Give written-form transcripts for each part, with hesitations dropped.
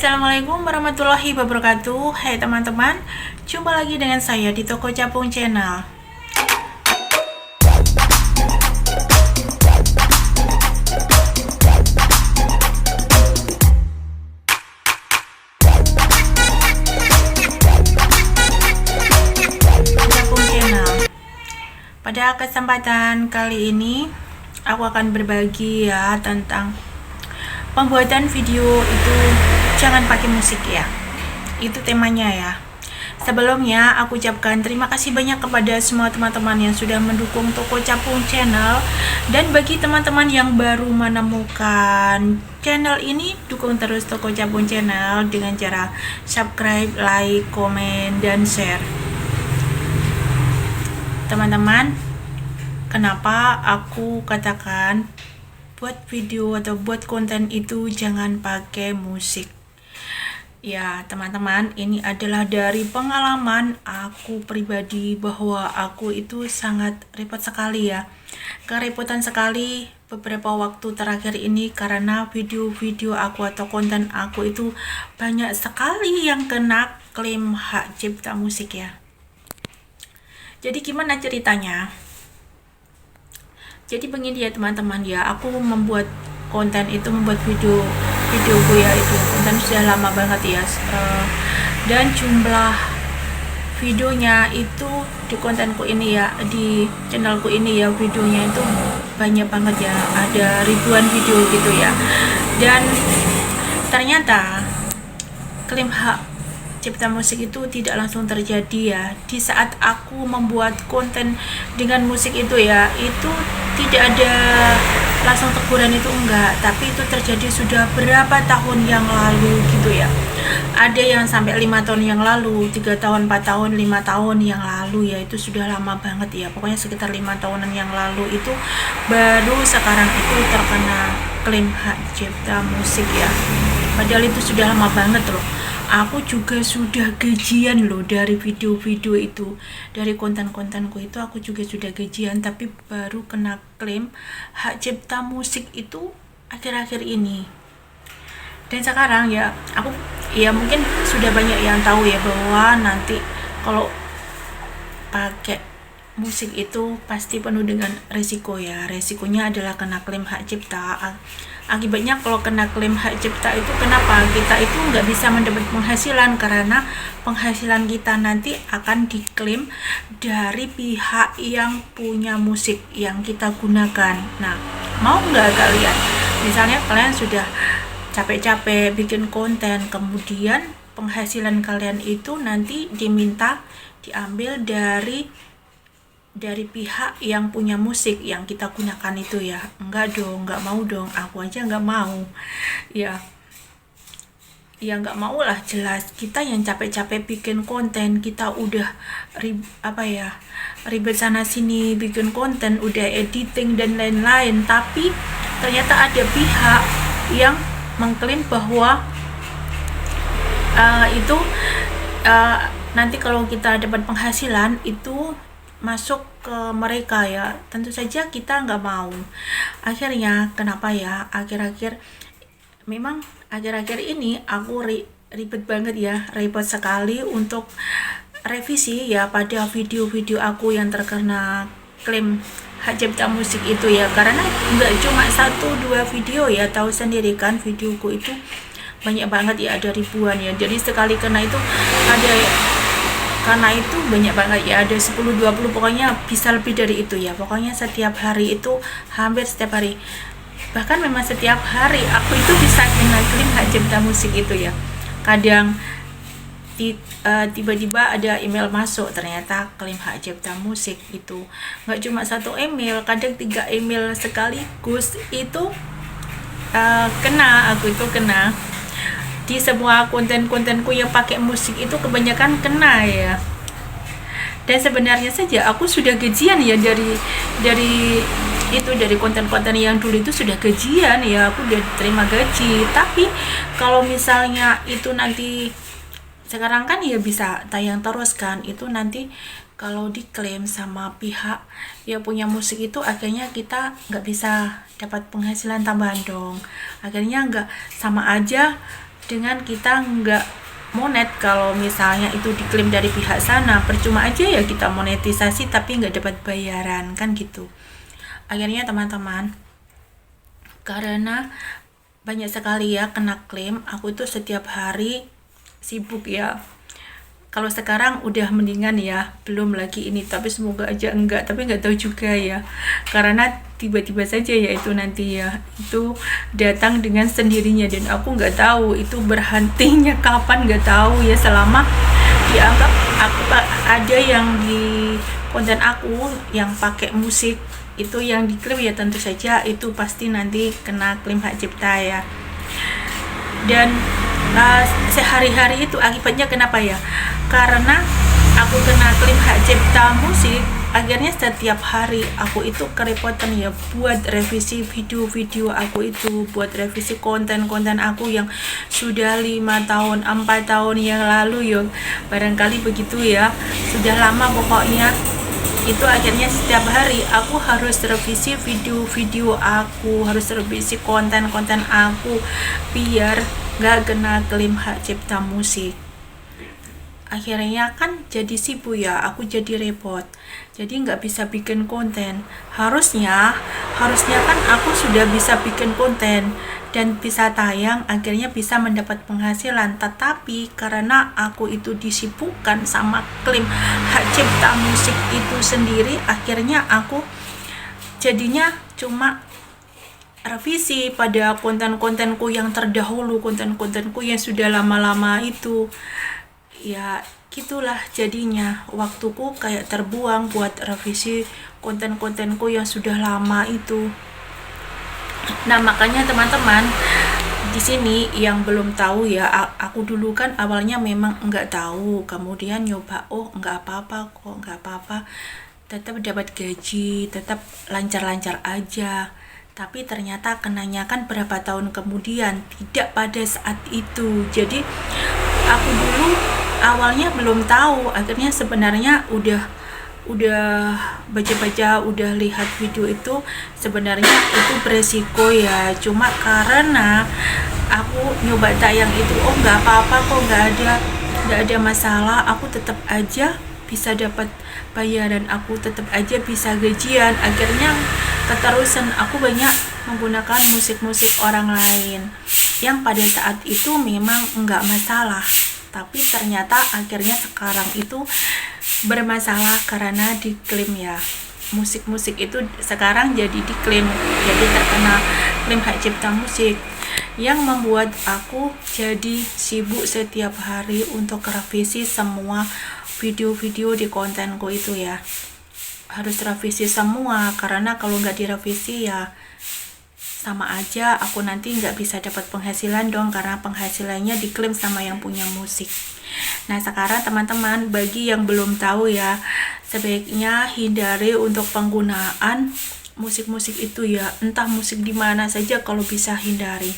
Assalamualaikum warahmatullahi wabarakatuh. Hai teman-teman, jumpa lagi dengan saya di Toko Capung Channel. Capung Channel. Pada kesempatan kali ini, aku akan berbagi ya tentang pembuatan video itu jangan pakai musik ya. Itu temanya ya. Sebelumnya aku ucapkan terima kasih banyak kepada semua teman-teman yang sudah mendukung Toko Capung Channel. Dan bagi teman-teman yang baru menemukan channel ini, dukung terus Toko Capung Channel dengan cara subscribe, like, komen, dan share. Teman-teman, kenapa aku katakan buat video atau buat konten itu jangan pakai musik? Ya teman-teman, ini adalah dari pengalaman aku pribadi bahwa aku itu sangat repot sekali ya. Kerepotan sekali beberapa waktu terakhir ini karena video-video aku atau konten aku itu banyak sekali yang kena klaim hak cipta musik ya. Jadi gimana ceritanya? Jadi begini ya teman-teman ya, aku membuat konten itu, membuat videoku ya, itu konten sudah lama banget ya, dan jumlah videonya itu di kontenku ini ya, di channelku ini ya, videonya itu banyak banget ya, ada ribuan video gitu ya. Dan ternyata klaim hak cipta musik itu tidak langsung terjadi ya. Di saat aku membuat konten dengan musik itu ya, itu tidak ada langsung teguran, itu enggak, tapi itu terjadi sudah berapa tahun yang lalu gitu ya. Ada yang sampai 5 tahun yang lalu, 3 tahun, 4 tahun, 5 tahun yang lalu ya, itu sudah lama banget ya. Pokoknya sekitar 5 tahunan yang lalu itu baru sekarang itu terkena klaim hak cipta musik ya. Padahal itu sudah lama banget loh. Aku juga sudah gajian loh dari video-video itu, dari konten-kontenku itu aku juga sudah gajian, tapi baru kena klaim hak cipta musik itu akhir-akhir ini. Dan sekarang ya, aku ya mungkin sudah banyak yang tahu ya bahwa nanti kalau pakai musik itu pasti penuh dengan resiko ya. Resikonya adalah kena klaim hak cipta. Akibatnya kalau kena klaim hak cipta itu, kenapa? Kita itu nggak bisa mendapat penghasilan karena penghasilan kita nanti akan diklaim dari pihak yang punya musik yang kita gunakan. Nah, mau nggak kalian? Misalnya kalian sudah capek-capek bikin konten, kemudian penghasilan kalian itu nanti diminta diambil dari pihak yang punya musik yang kita gunakan itu ya. Enggak dong, enggak mau dong, aku aja enggak mau ya. Ya enggak mau lah, jelas kita yang capek-capek bikin konten, kita udah ribet sana sini bikin konten, udah editing dan lain-lain, tapi ternyata ada pihak yang mengklaim bahwa nanti kalau kita dapat penghasilan itu masuk ke mereka ya. Tentu saja kita nggak mau. Akhirnya kenapa ya, akhir-akhir ini aku ribet banget ya, repot sekali untuk revisi ya pada video-video aku yang terkena klaim hak cipta musik itu ya. Karena nggak cuma 1-2 video ya, tahu sendiri kan videoku itu banyak banget ya, ada ribuan ya. Jadi sekali kena itu ada, karena itu banyak banget ya, ada 10-20, pokoknya bisa lebih dari itu ya. Pokoknya setiap hari itu, hampir setiap hari, bahkan memang setiap hari aku itu bisa kena klaim hak cipta musik itu ya. Kadang tiba-tiba ada email masuk, ternyata klaim hak cipta musik itu nggak cuma 1 email, kadang 3 email sekaligus itu aku itu kena. Di semua konten-kontenku yang pakai musik itu kebanyakan kena ya. Dan sebenarnya saja aku sudah gajian ya dari konten-konten yang dulu itu sudah gajian ya, aku udah terima gaji. Tapi kalau misalnya itu nanti sekarang kan ya bisa tayang terus kan, itu nanti kalau diklaim sama pihak yang punya musik itu akhirnya kita nggak bisa dapat penghasilan tambahan dong. Akhirnya nggak, sama aja dengan kita nggak monet. Kalau misalnya itu diklaim dari pihak sana, percuma aja ya kita monetisasi tapi nggak dapat bayaran kan gitu. Akhirnya teman-teman, karena banyak sekali ya kena klaim, aku itu setiap hari sibuk ya. Kalau sekarang udah mendingan ya, belum lagi ini, tapi semoga aja enggak, tapi nggak tahu juga ya, karena tiba-tiba saja ya itu nanti ya, itu datang dengan sendirinya dan aku nggak tahu itu berhentinya kapan, nggak tahu ya. Selama dianggap aku ada yang di konten aku yang pakai musik itu yang diklaim ya, tentu saja itu pasti nanti kena klaim hak cipta ya. Dan sehari-hari itu akibatnya kenapa ya, karena aku kena klaim hak cipta musik, akhirnya setiap hari aku itu kerepotan ya buat revisi video-video aku itu, buat revisi konten-konten aku yang sudah 5 tahun 4 tahun yang lalu ya, barangkali begitu ya, sudah lama pokoknya. Itu akhirnya setiap hari aku harus revisi video-video aku, harus revisi konten-konten aku biar gak kena klaim hak cipta musik. Akhirnya kan jadi sibuk ya, aku jadi repot, jadi nggak bisa bikin konten. Harusnya kan aku sudah bisa bikin konten dan bisa tayang, akhirnya bisa mendapat penghasilan. Tetapi karena aku itu disibukkan sama klaim hak cipta musik itu sendiri, akhirnya aku jadinya cuma revisi pada konten-kontenku yang terdahulu, konten-kontenku yang sudah lama-lama itu. Ya gitulah jadinya, waktuku kayak terbuang buat revisi konten-kontenku yang sudah lama itu. Nah makanya teman-teman di sini yang belum tahu ya, aku dulu kan awalnya memang nggak tahu, kemudian nyoba, oh nggak apa-apa kok, nggak apa-apa, tetap dapat gaji, tetap lancar-lancar aja. Tapi ternyata kenanya kan berapa tahun kemudian, tidak pada saat itu. Jadi aku dulu awalnya belum tahu, akhirnya sebenarnya udah baca-baca, udah lihat video itu, sebenarnya itu beresiko ya. Cuma karena aku nyoba tayang itu, oh nggak apa-apa kok, nggak ada masalah, aku tetap aja bisa dapat bayaran, aku tetap aja bisa gajian. Akhirnya keterusan aku banyak menggunakan musik-musik orang lain yang pada saat itu memang nggak masalah, tapi ternyata akhirnya sekarang itu bermasalah karena diklaim ya. Musik-musik itu sekarang jadi diklaim, jadi terkena klaim hak cipta musik, yang membuat aku jadi sibuk setiap hari untuk revisi semua video-video di kontenku itu ya. Harus revisi semua, karena kalau nggak direvisi ya sama aja aku nanti nggak bisa dapat penghasilan dong, karena penghasilannya diklaim sama yang punya musik. Nah sekarang teman-teman, bagi yang belum tahu ya, sebaiknya hindari untuk penggunaan musik-musik itu ya, entah musik di mana saja kalau bisa hindari.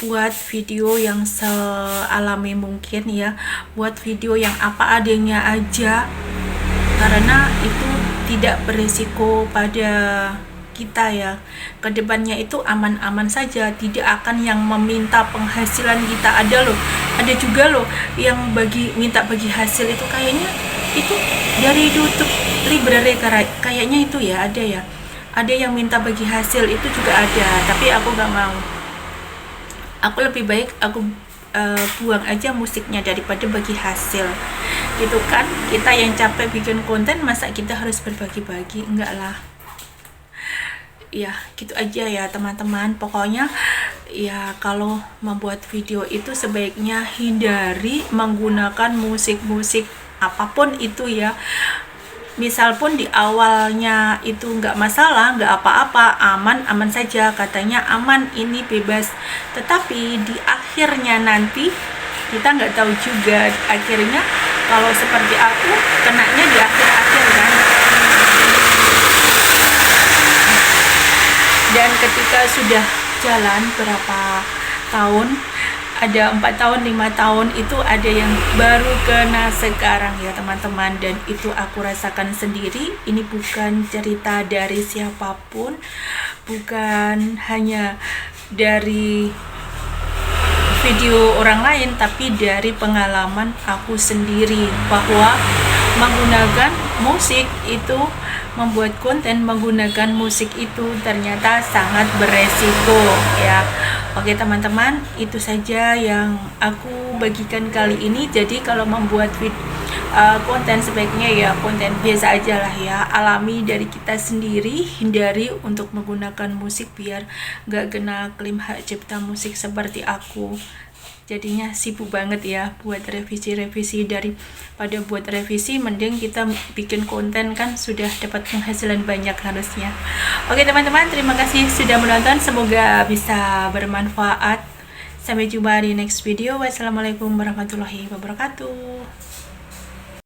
Buat video yang sealami mungkin ya, buat video yang apa adanya aja, karena itu tidak beresiko pada kita ya. Kedepannya itu aman-aman saja, tidak akan yang meminta penghasilan kita. Ada juga loh yang minta bagi hasil itu, kayaknya itu dari YouTube library kayaknya itu ya, ada yang minta bagi hasil itu juga ada, tapi aku gak mau. Aku lebih baik aku buang aja musiknya daripada bagi hasil gitu kan. Kita yang capek bikin konten, masa kita harus berbagi-bagi? Enggak lah ya. Gitu aja ya teman-teman, pokoknya ya kalau membuat video itu sebaiknya hindari menggunakan musik-musik apapun itu ya. Misal pun di awalnya itu nggak masalah, nggak apa-apa, aman saja, katanya aman, ini bebas, tetapi di akhirnya nanti kita nggak tahu juga. Akhirnya kalau seperti aku, kenanya di akhir-akhir kan. Dan ketika sudah jalan berapa tahun, ada 4 tahun, 5 tahun, itu ada yang baru kena sekarang ya teman-teman. Dan itu aku rasakan sendiri, ini bukan cerita dari siapapun, bukan hanya dari video orang lain, tapi dari pengalaman aku sendiri, bahwa menggunakan musik itu, membuat konten menggunakan musik itu ternyata sangat beresiko ya. Oke teman-teman, itu saja yang aku bagikan kali ini. Jadi kalau membuat konten sebaiknya ya konten biasa aja lah ya, alami dari kita sendiri, hindari untuk menggunakan musik biar gak kena klaim hak cipta musik seperti aku. Jadinya sibuk banget ya buat revisi-revisi, daripada buat revisi mending kita bikin konten, kan sudah dapat penghasilan banyak harusnya. Oke teman-teman, terima kasih sudah menonton, semoga bisa bermanfaat. Sampai jumpa di next video. Wassalamualaikum warahmatullahi wabarakatuh.